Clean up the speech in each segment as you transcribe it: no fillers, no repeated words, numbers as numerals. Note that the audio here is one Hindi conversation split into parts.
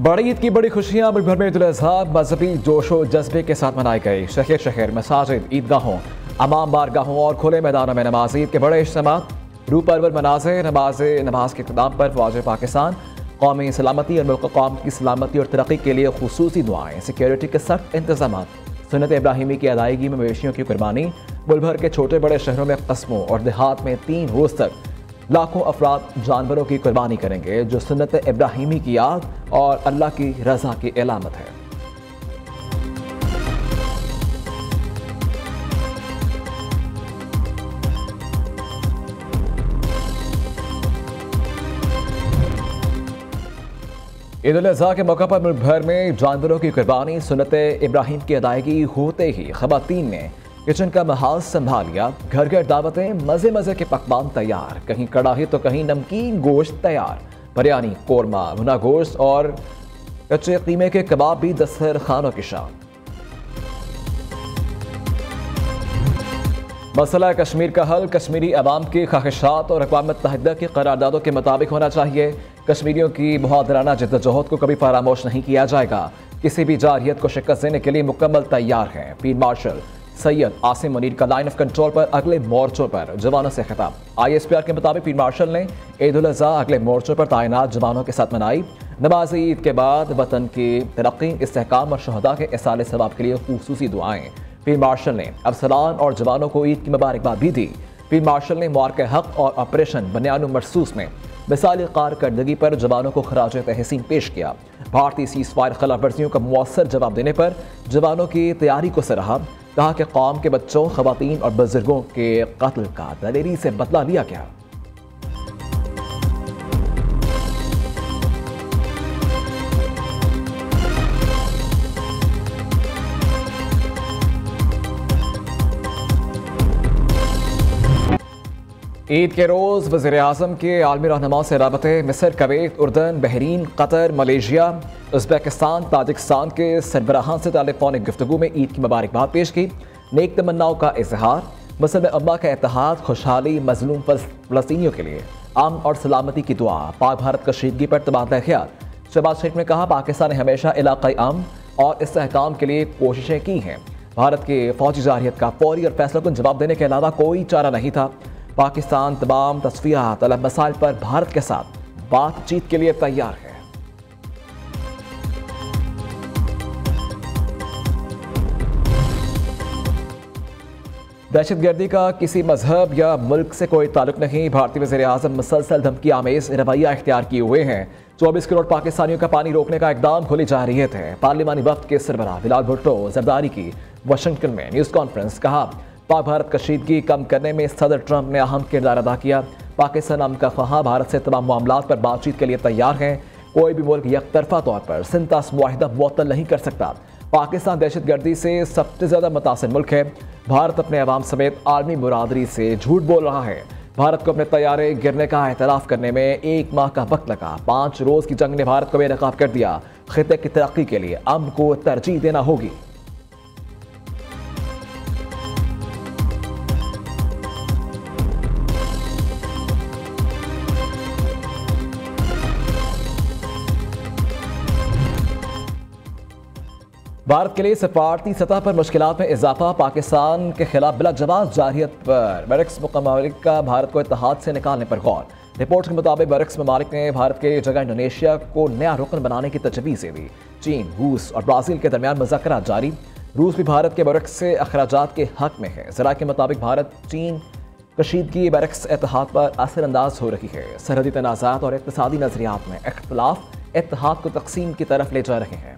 बड़ी ईद की बड़ी खुशियां मुल्क भर में ईद उल अज़हा मजहबी जोशो जज्बे के साथ मनाई गई। शहर शहर मसाजिद, ईदगाहों, अमाम बारगाहों और खुले मैदानों में नमाज ईद के बड़े इज्तिमात, रूह परवर मनाज़िर, नमाज के इख्तिताम पर फ़ौज पाकिस्तान कौमी सलामती और मुल्क कौम की सलामती और तरक्की के लिए खुसूसी दुआएं, सिक्योरिटी के सख्त इंतजाम, सुन्नत इब्राहिमी की अदायगी में मवेशियों की कुर्बानी। मुल्क भर के छोटे बड़े शहरों में, कस्बों और देहात में 3 रोज़ तक लाखों अफराद जानवरों की कुर्बानी करेंगे, जो सुन्नत इब्राहिमी की याद और अल्लाह की रज़ा की अलामत है। ईद उल अज़हा के मौका पर मुल्क भर में जानवरों की कुर्बानी, सुन्नत इब्राहिम की अदायगी होते ही ख़वातीन ने किचन का माहौल संभाल लिया। घर घर दावतें, मज़े मज़े के पकवान तैयार, कहीं कड़ाही तो कहीं नमकीन गोश्त तैयार, बिरयानी, कोरमा, भुना गोश्त और कच्चे कीमे के कबाब भी दस्तरखानों की शान। मसला कश्मीर का हल कश्मीरी अवाम की ख्वाहिशात और अक़वाम मुत्तहिदा की करारदादों के मुताबिक होना चाहिए। कश्मीरियों की मुहादराना जद्दोजहद को कभी फरामोश नहीं किया जाएगा। किसी भी जारहियत को शिकस्त देने के लिए मुकम्मल तैयार हैं। फील्ड मार्शल सैयद आसिम मुनीर का लाइन ऑफ कंट्रोल पर अगले मोर्चों पर जवानों से खिताब। ISPR के मुताबिक फील्ड मार्शल ने ईद उल अज़हा अगले मोर्चों पर तैनात जवानों के साथ मनाई। नमाज ईद के बाद वतन की तरक्की, इस्तेहकाम और शहदा के इसाले सवाब के लिए खुसूसी दुआएं। फील्ड मार्शल ने अफसरान और जवानों को ईद की मुबारकबाद भी दी। फील्ड मार्शल ने मार्के हक और ऑपरेशन बनियान मरसूस में मिसाली कारकर्दगी पर जवानों को खराज तहसीन पेश किया। भारतीय सीज़फायर खिलाफ वर्जियों का मुअस्सर जवाब देने पर जवानों की तैयारी को सराहा। कहा कि कौम के बच्चों, खवातीन और बुजुर्गों के कत्ल का दलेरी से बदला लिया गया। ईद के रोज़ वज़ीर-ए-आज़म के आलमी रहनुमाओं से राबते। मिस्र, कुवैत, उर्दन, Bahrain, Qatar, Malaysia, Uzbekistan, Tajikistan के सरबराहान से टेलीफोनिक गुफ्तगू में ईद की मुबारकबाद पेश की। नेक तमन्नाओं का इजहार। मुस्लिम उम्मा का इत्तेहाद, खुशहाली, मजलूम फ़लस्तीनियों के लिए अमन और सलामती की दुआ। पाक भारत कशीदगी पर तबादला ख्याल। शहबाज शरीफ ने कहा, पाकिस्तान ने हमेशा इलाक़ाई अमन और इस्तेहकाम के लिए कोशिशें की हैं। भारत के फ़ौजी जारहियत का फौरी और फैसलाकुन जवाब देने के अलावा कोई चारा नहीं था। पाकिस्तान तमाम तस्वीर तलब मसाइल पर भारत के साथ बातचीत के लिए तैयार है। दहशतगर्दी का किसी मजहब या मुल्क से कोई ताल्लुक नहीं। भारतीय वज़ीर-ए-आज़म मुसलसल धमकी आमेज रवैया इख्तियार किए हुए हैं। 24 करोड़ पाकिस्तानियों का पानी रोकने का इकदाम खुली जारहियत है। पार्लिमानी वफ्द के सरबराह बिलाल भुट्टो जरदारी की वाशिंगटन में न्यूज़ कॉन्फ्रेंस। कहा, पाक भारत कशीदगी कम करने में सदर ट्रंप ने अहम किरदार अदा किया। पाकिस्तान अमन का ख्वाह भारत से तमाम मामलात पर बातचीत के लिए तैयार है। कोई भी मुल्क यकतरफा तौर पर सिंतास मुआहिदा मुअत्तल नहीं कर सकता। पाकिस्तान दहशतगर्दी से सबसे ज़्यादा मुतासिर मुल्क है। भारत अपने अवाम समेत आलमी मुरादरी से झूठ बोल रहा है। भारत को अपने तैयारे गिरने का एतराफ़ करने में 1 माह का वक्त लगा। 5 रोज़ की जंग ने भारत को बेनकाब कर दिया। खित्ते की तरक्की के लिए अमन को तरजीह देना होगी। भारत के लिए सफारती सतह पर मुश्किलात में इजाफा। पाकिस्तान के खिलाफ बिला जवाब जारहियत पर ब्रिक्स ममालिक का भारत को इत्तेहाद से निकालने पर गौर। रिपोर्ट के मुताबिक ब्रिक्स ममालिक ने भारत के जगह इंडोनेशिया को नया रुकन बनाने की तजवीज़ दी। चीन, रूस और ब्राज़ील के दरमियान मुज़ाकरात जारी। रूस भी भारत के ब्रिक्स से अखराजात के हक में है। ज़राए के मुताबिक भारत चीन कशीदगी ब्रिक्स इत्तेहाद पर असरअंदाज हो रही है। सरहदी तनाज़ात और इक़्तिसादी नज़रियात में इख्तिलाफ इत्तेहाद को तक़सीम की तरफ ले जा रहे हैं।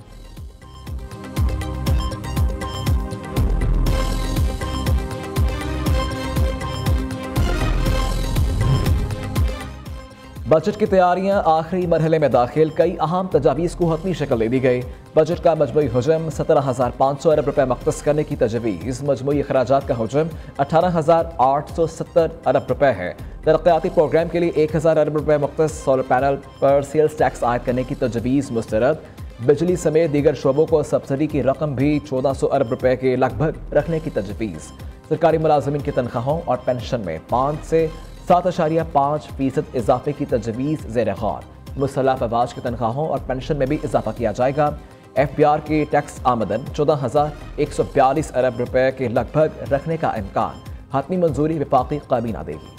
बजट की तैयारियां आखिरी मरहले में दाखिल। कई अहम तजावीज़ को हतमी शक्ल दे दी गई। बजट का मजमूई हजम 17,500 अरब रुपये मख्तस करने की तजवीज़। मजमूई अखराजात का हजम 18,870 अरब रुपये है। तरक्याती प्रोग्राम के लिए 1,000 अरब रुपये मख्तस। सोलर पैनल पर सेल्स टैक्स आयद करने की तजवीज़ मुस्तरद। बिजली समेत दीगर शोबों को सब्सिडी की रकम भी 1400 अरब रुपये के लगभग रखने की तजवीज़। सरकारी मुलाजमीन की तनख्वाहों और पेंशन में 5 से 7.5% इजाफे की तजवीज़ ज़ेर गौर। मुसल्लह अफवाज की तनख्वाहों और पेंशन में भी इजाफा किया जाएगा। FBR की टैक्स आमदन 14,142 अरब रुपए के लगभग रखने का इम्कान। हतमी मंजूरी विफाकी काबीना देगी।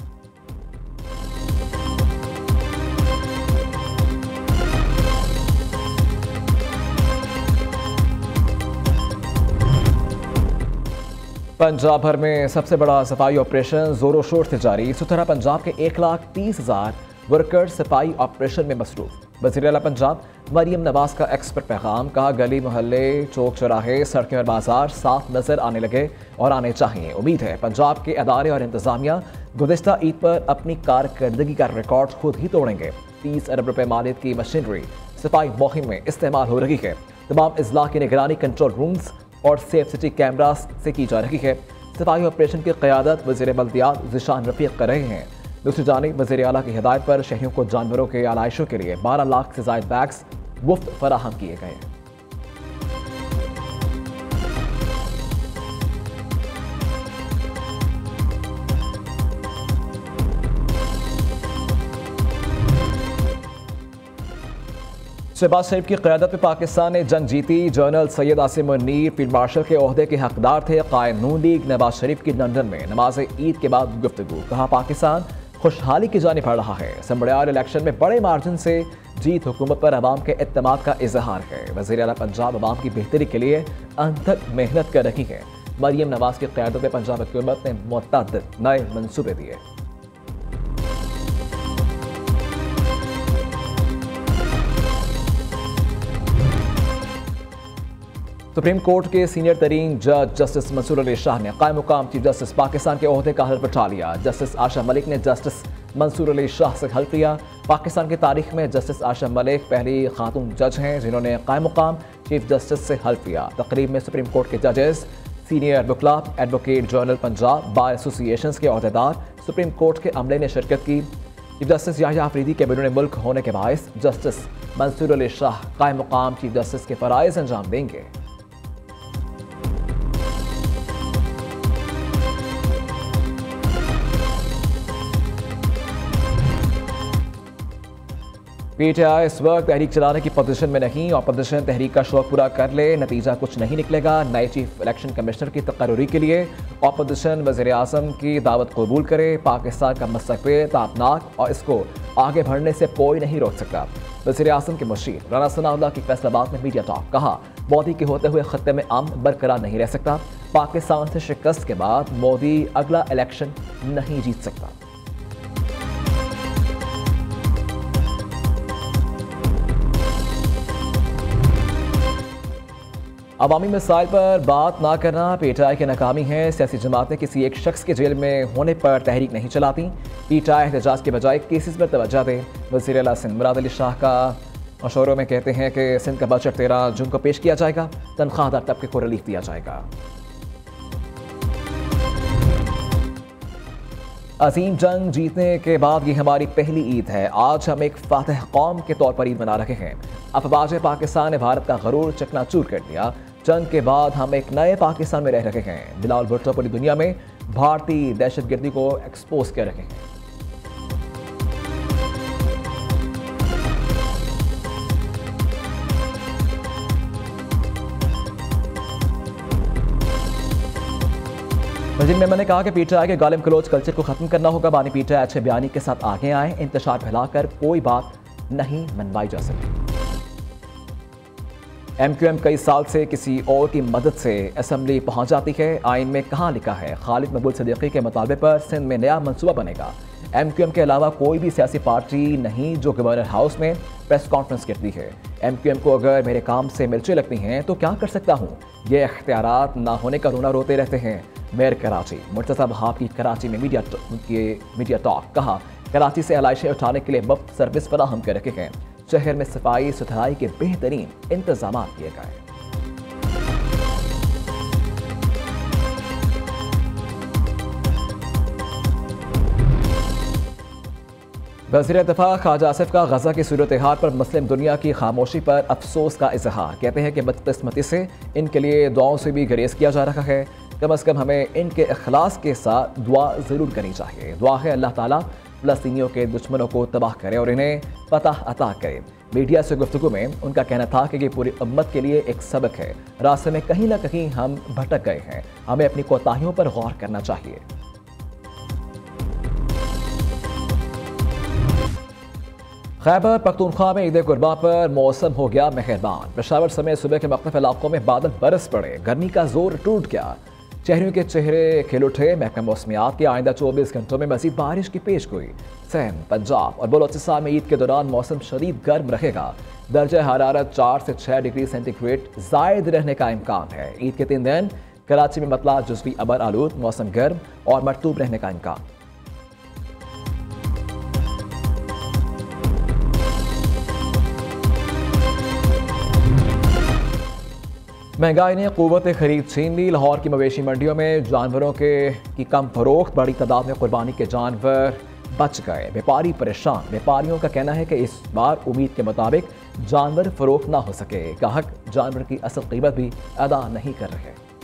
पंजाब भर में सबसे बड़ा सफाई ऑपरेशन जोरों शोर से जारी। सुथरा पंजाब के 1,30,000 वर्कर्स सफाई ऑपरेशन में मसरूफ। वज़ीर आला पंजाब मरियम नवाज का एक्स पर पैगाम। कहा, गली मोहल्ले, चौक चौराहे, सड़कें और बाजार साफ नजर आने लगे और आने चाहिए। उम्मीद है पंजाब के अदारे और इंतजामिया गुज़िश्ता ईद पर अपनी कारकर्दगी का रिकॉर्ड खुद ही तोड़ेंगे। 30 अरब रुपए मालियत की मशीनरी सफाई मुहिम में इस्तेमाल हो रही है। तमाम अजला की निगरानी कंट्रोल रूम्स और सेफ सिटी कैमरास से की जा रही है। सफाई ऑपरेशन की क़यादत वज़ीर बल्दियात ज़िशान रफ़ीक कर रहे हैं। दूसरी जानिब वज़ीर आला की हिदायत पर शहरियों को जानवरों के आलाइशों के लिए 12 लाख से ज़ायद बैग्स मुफ्त फराहम किए गए। शहबाज शरीफ की क़यादत में पाकिस्तान ने जंग जीती। General Syed Asim Munir field marshal के ओहदे के हकदार थे। कायद नून लीग नवाज शरीफ की लंदन में नमाज ईद के बाद गुफ्तगू। कहा, पाकिस्तान खुशहाली की जानिब बढ़ रहा है। असम्बलियाल इलेक्शन में बड़े मार्जिन से जीत हुकूमत पर अवाम के इत्तेमाद का इजहार है। वज़ीर आला पंजाब अवाम की बेहतरी के लिए अनथक मेहनत कर रही है। मरियम नवाज की क़यादत में पंजाब हुकूमत ने मुतअद्दिद नए मनसूबे दिए। सुप्रीम कोर्ट के सीनियर तरीन जज जस्टिस मंसूर अली शाह ने कायम मुकाम चीफ जस्टिस पाकिस्तान के ओहदे का हल्फ उठा लिया। जस्टिस आशा मलिक ने जस्टिस मंसूर अली शाह से हल्फ लिया। पाकिस्तान की तारीख में जस्टिस आशा मलिक पहली खातून जज हैं जिन्होंने कायम मुकाम चीफ जस्टिस से हल्फ लिया। तकरीब में सुप्रीम कोर्ट के जजेस, सीनियर वकला, advocate general Punjab, bar association के अहदेदार, सुप्रीम कोर्ट के अमले ने शिरकत की। चीफ जस्टिस याहिया अफरीदी के बैरून मुल्क होने के बायस जस्टिस मंसूर अली शाह कायम मुकाम चीफ जस्टिस के फ़राइज़ अंजाम देंगे। PTI इस वक्त तहरीक चलाने की पोजीशन में नहीं। ऑपोजिशन तहरीक का शौक पूरा कर ले, नतीजा कुछ नहीं निकलेगा। नए चीफ इलेक्शन कमिश्नर की तकर्री के लिए ऑपोजिशन वज़ीर आज़म की दावत कबूल करे। पाकिस्तान का मुस्तक़बिल ताबनाक और इसको आगे बढ़ने से कोई नहीं रोक सकता। वज़ीर आज़म के मुशीर राना सनाउल्लाह की फैसलाबाद में मीडिया टॉक। कहा, मोदी के होते हुए खत्ते में अमन बरकरार नहीं रह सकता। पाकिस्तान से शिकस्त के बाद मोदी अगला इलेक्शन नहीं जीत सकता। अवामी मसाइल पर बात ना करना PTI की नाकामी है। सियासी जमातें किसी एक शख्स के जेल में होने पर तहरीक नहीं चलाती। PTI एहतजाज के बजाय केसेस पर तवज्जो दे। वज़ीर आला सिंध मुराद अली शाह का मशवरों में कहते हैं कि सिंध का बजट 13 जून को पेश किया जाएगा। तनख्वाहदार तबके को रिलीफ दिया जाएगा। अजीम जंग जीतने के बाद ये हमारी पहली ईद है। आज हम एक फातह कौम के तौर पर ईद मना रहे हैं। अफवाज पाकिस्तान ने भारत का गरूर चकनाचूर कर दिया। जंग के बाद हम एक नए पाकिस्तान में रह रहे हैं। बिलावल भुट्टो पूरी दुनिया में भारतीय दहशतगर्दी को एक्सपोज कर रहे हैं। मजीद मेमन ने कहा कि PTI के गालिम क्लोज कल्चर को खत्म करना होगा। बानी PTI अच्छे बयानी के साथ आगे आए। इंतशार फैलाकर कोई बात नहीं मनवाई जा सकती। MQM कई साल से किसी और की मदद से असम्बली पहुंच जाती है। आइन में कहाँ लिखा है? खालिद मकबूल सिद्दीकी के मुतालबे पर सिंध में नया मनसूबा बनेगा। MQM के अलावा कोई भी सियासी पार्टी नहीं जो गवर्नर हाउस में प्रेस कॉन्फ्रेंस करती है। MQM को अगर मेरे काम से मिर्चें लगती हैं तो क्या कर सकता हूँ? ये इख्तियारात ना होने का रोना रोते रहते हैं। मेयर कराची मुर्तज़ा वहाब की कराची में मीडिया टॉक। कहा, कराची से आलाइशें उठाने के लिए मुफ्त सर्विस फराहम कर रखे हैं। शहर में सफाई सुथराई के बेहतरीन इंतजाम किए गए। वज़ीर दिफा ख्वाजा आसिफ का गजा की सूरत हाल पर मुस्लिम दुनिया की खामोशी पर अफसोस का इजहार। कहते हैं कि बदकिस्मती से इनके लिए दुआओं से भी गुरेज किया जा रहा है। कम अज़ कम हमें इनके इखलास के साथ दुआ ज़रूर करनी चाहिए। दुआ है अल्लाह ताला फ़लस्तीनियों के दुश्मनों को तबाह करे और इन्हें पता अता करें। मीडिया से गुफ्तगू में उनका कहना था कि ये पूरी उम्मत के लिए एक सबक है। रास्ते में कहीं ना कहीं हम भटक गए हैं, हमें अपनी कोताहियों पर गौर करना चाहिए। खैबर पख्तूनख्वा में ईद कुर्बान पर मौसम हो गया मेहरबान। पेशावर समेत सुबह के मुख्तलिफ इलाकों में बादल बरस पड़े, गर्मी का जोर टूट गया, शहरियों के चेहरे खिल उठे। महकमा मौसमियात के आइंदा 24 घंटों में मजीद बारिश की पेशगोई। सिंध, पंजाब और बलोचिस्तान में ईद के दौरान मौसम शदीद गर्म रहेगा। दर्जा हरारत 4 से 6 डिग्री सेंटीग्रेड जायद रहने का इम्कान है। ईद के 3 दिन कराची में मतला जुज़वी अबर आलूद, मौसम गर्म और मरतूब रहने का इम्कान। महंगाई ने क़ुव्वत खरीद छीन ली। लाहौर की मवेशी मंडियों में जानवरों की कम फरोख्त, बड़ी तादाद में कुर्बानी के जानवर बच गए, व्यापारी परेशान। व्यापारियों का कहना है कि इस बार उम्मीद के मुताबिक जानवर फरोख्त ना हो सके। ग्राहक जानवर की असल कीमत भी अदा नहीं कर रहे।